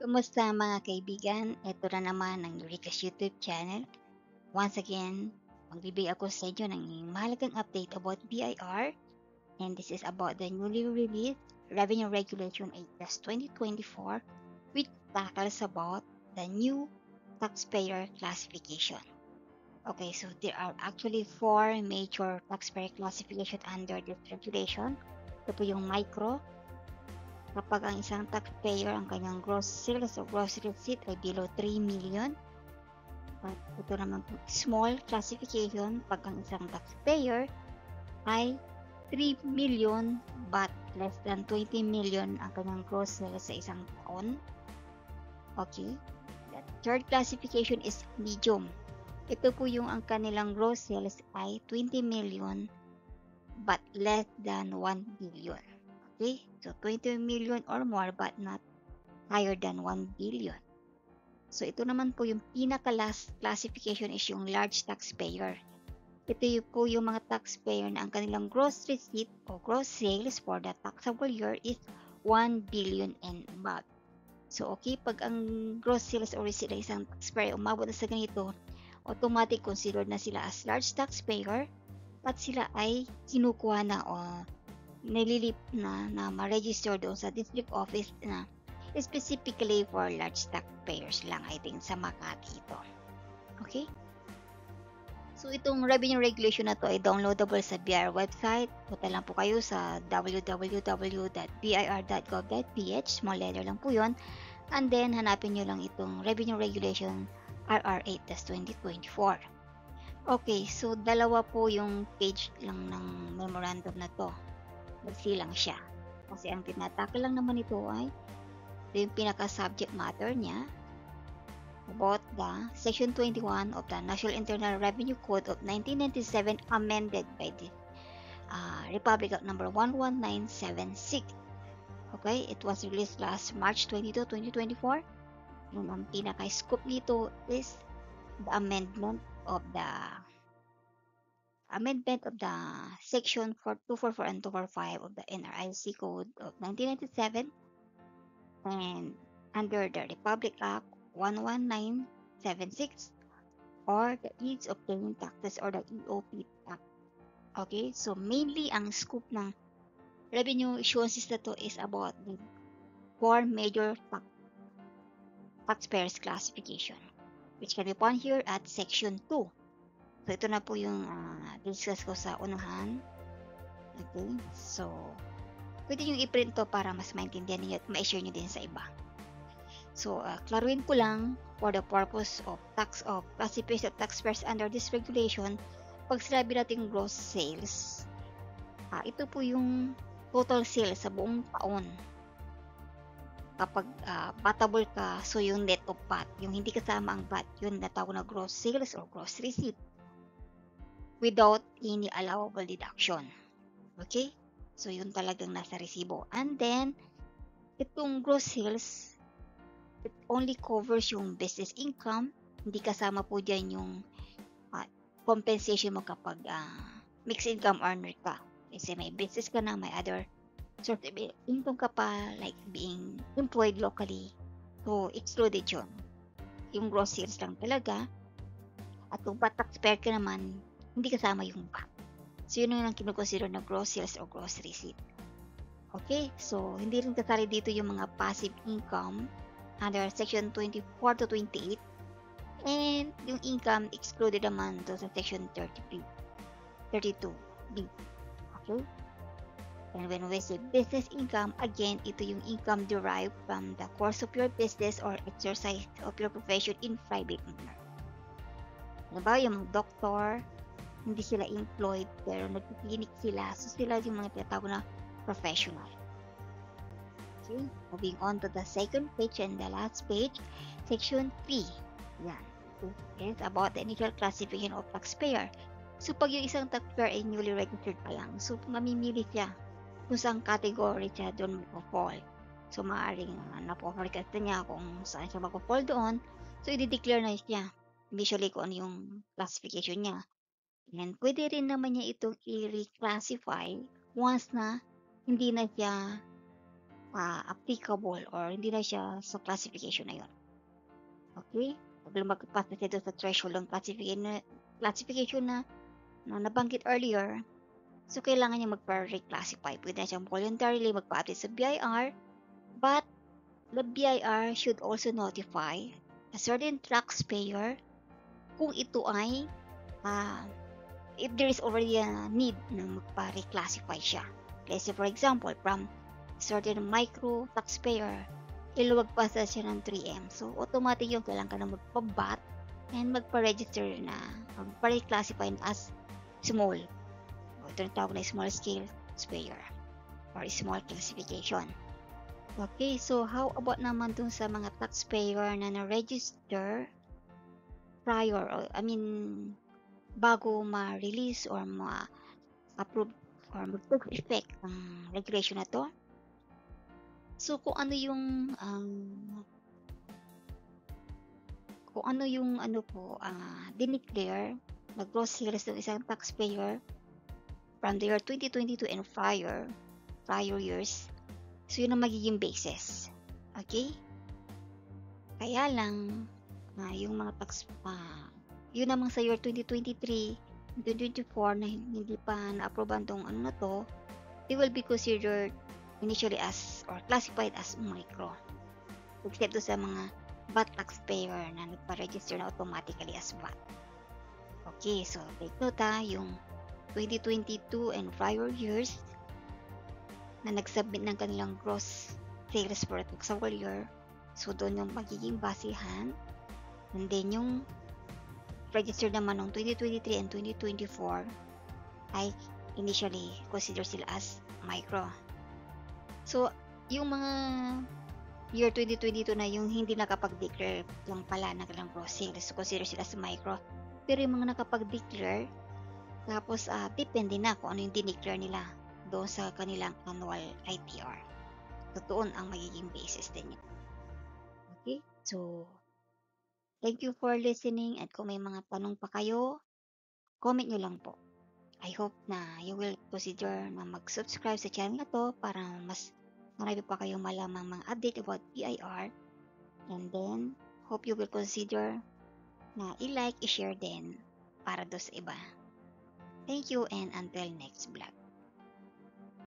Kumusta mga kaibigan? Ito na naman ang Eureka's YouTube channel. Once again, magbibigay ako sa inyo ng mahalagang update about BIR, and this is about the newly released Revenue Regulation 8/2024, which tackles about the new taxpayer classification. Okay, so there are actually four major taxpayer classification under this regulation. Ito po yung micro, kapag ang isang taxpayer ang kanyang gross sales o gross receipt ay below 3 million. At ito naman po, small classification pag ang isang taxpayer ay 3 million but less than 20 million ang kanyang gross sales sa isang taon. Okay. The third classification is medium. Ito po yung ang kanilang gross sales ay 20 million but less than 1 billion. Okay, so 20 million or more but not higher than 1 billion. So ito naman po yung pinaka-last classification is yung large taxpayer. Ito po yung mga taxpayer na ang kanilang gross receipt o gross sales for the taxable year is 1 billion and above. So okay, pag ang gross sales or receipt ng isang taxpayer umabot na sa ganito, automatic considered na sila as large taxpayer at sila ay kinukuha na o nililip na ma-register doon sa district office na specifically for large taxpayers lang, I think, sa Makati ito. Okay? So, itong revenue regulation na to ay downloadable sa BIR website. Punta lang po kayo sa www.bir.gov.ph. Small letter lang po yun. And then, hanapin nyo lang itong revenue regulation RR8/2024. Okay, so dalawa po yung page lang ng memorandum na to. Magsili lang siya. Kasi ang tinatakil lang naman ito ay yung pinaka-subject matter niya about the Section 21 of the National Internal Revenue Code of 1997 amended by the Republic Act number 11976. Okay, it was released last March 22, 2024. Yung ang pinaka-scoop nito is the amendment of the Section 244 and 245 of the NRIC Code of 1997 and under the Republic Act 11976 or the Ease of Paying Taxes or the EOP Act. Okay, so mainly ang scope ng revenue issuances na to is about the four major taxpayers classification, which can be found here at Section 2. So, ito na po yung discuss ko sa unahan. Okay, so pwede nyo i-print to para mas maintindihan niyo at ma-share nyo din sa iba. So, klaruin ko lang for the purpose of classification of taxpayers under this regulation, pag sinabi natin gross sales, ito po yung total sales sa buong taon. Kapag batable ka, so yung net of VAT, yung hindi kasama ang VAT, yun natawag na gross sales or gross receipt without any allowable deduction. Okay? So, yun talagang nasa resibo. And then, itong gross sales, it only covers yung business income. Hindi kasama po dyan yung compensation mo kapag mixed income earner ka. Kasi may business ka na, may other sort of income ka pa, like being employed locally. So, excluded yun. Yung gross sales lang talaga. At kung taxpayer ka naman, hindi kasama yung VAT. So, yun yung kinukonsider na gross sales or gross receipt. Okay, so hindi rin kasali dito yung mga passive income under Section 24 to 28 and yung income excluded naman to sa Section 32B. Okay? And when we say business income, again, ito yung income derived from the course of your business or exercise of your profession in private manner. Diba, yung doktor, hindi sila employed pero nagkiklinik sila, so sila yung mga tinatawag na professional. Okay, moving on to the second page and the last page, Section 3. Yan. It's about the initial classification of taxpayer. So, pag yung isang taxpayer ay newly registered pa lang, so mamimili siya kung saan category siya doon mag-fall. So, maaaring na-forecast niya kung saan siya mag-fall doon. So, i-declare na siya initially kung ano yung classification niya. And pwede rin naman niya itong i-reclassify once na hindi na siya applicable or hindi na siya sa classification na yun. Okay? Pag lumagpas na siya doon sa threshold ng classification na nabanggit earlier, so kailangan niya magpa-reclassify. Pwede na siyang voluntarily magpa-update sa BIR, but the BIR should also notify a certain taxpayer kung ito ay if there is already a need na magpa-reclassify siya. Let's say for example, from certain micro taxpayer, iluwag pa sa siya ng 3M. So, automatic yung kailangan ka na magpa-BAT and magpa-register na, magpa-reclassify as small. Ito na tawag na small scale taxpayer or small classification. Okay, so how about naman dun sa mga taxpayer na na-register prior, or, bago ma-release or ma-approve or mag-take effect ang regulation na to? So, kung ano yung dineclare na gross sales ng isang taxpayer from the year 2022 and prior years, so yun ang magiging basis. Okay? Kaya lang, yung mga yun namang sa year 2023 and 2024 na hindi pa na-approvean tong ano na to, they will be considered initially as or classified as micro. Except sa mga VAT taxpayer na nagpa-register na automatically as VAT. Okay, so take note yung 2022 and prior years na nag-submit ng kanilang gross sales for a taxable year. So doon yung magiging basihan. And then yung registered naman ng 2023 and 2024 ay initially considered sila as micro. So, yung mga year 2022 na yung hindi nakapag-declare lang pala ng kanilang gross sales, so consider sila as micro. Pero yung mga nakapag-declare, tapos depende na kung ano yung dineclare nila doon sa kanilang annual ITR. So, doon ang magiging basis din yun. Okay? So, thank you for listening, at kung may mga tanong pa kayo, comment nyo lang po. I hope na you will consider na mag-subscribe sa channel na to para mas marami pa kayong malamang mga update about BIR. And then, hope you will consider na i-like, i-share din para do sa iba. Thank you, and until next vlog.